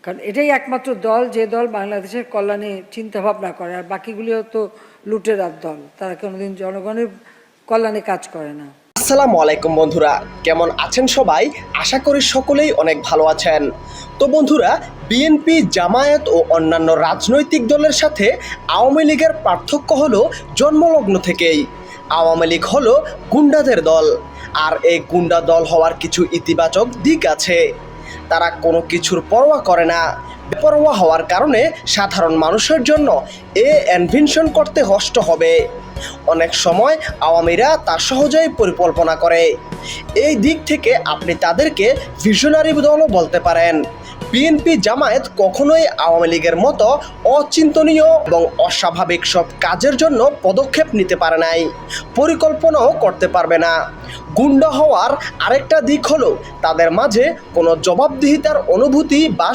কারণ এটাই একমাত্র দল যে দল বাংলাদেশের কল্যাণে চিন্তাভাবনা করে, আর বাকিগুলিও তো লুটেরার দল, তারা কোনোদিন জনগণের কল্যাণে কাজ করে না। আসসালামু আলাইকুম বন্ধুরা, কেমন আছেন সবাই? আশা করি সকলেই অনেক ভালো আছেন। তো বন্ধুরা, বিএনপি, জামায়াত ও অন্যান্য রাজনৈতিক দলের সাথে আওয়ামী লীগের পার্থক্য হলো জন্মলগ্ন থেকেই আওয়ামী লীগ হলো গুন্ডাদের দল। আর এই গুন্ডা দল হওয়ার কিছু ইতিবাচক দিক আছে। তারা কোনো কিছুর পরোয়া করে না। বেপরোয়া হওয়ার কারণে সাধারণ মানুষের জন্য ইনভেনশন করতে কষ্ট হবে। অনেক সময় আওয়ামীরা তা সহজেই পরিকল্পনা করে। এই দিক থেকে আপনি তাদেরকে ভিশনারি দলও বলতে পারেন। বিএনপি, জামায়াত কখনোই আওয়ামী লীগের মতো অচিন্তনীয় এবং অস্বাভাবিক সব কাজের জন্য পদক্ষেপ নিতে পারে নাই, পরিকল্পনাও করতে পারবে না। গুন্ডা হওয়ার আরেকটা দিক হলো তাদের মাঝে কোনো জবাবদিহিতার অনুভূতি বা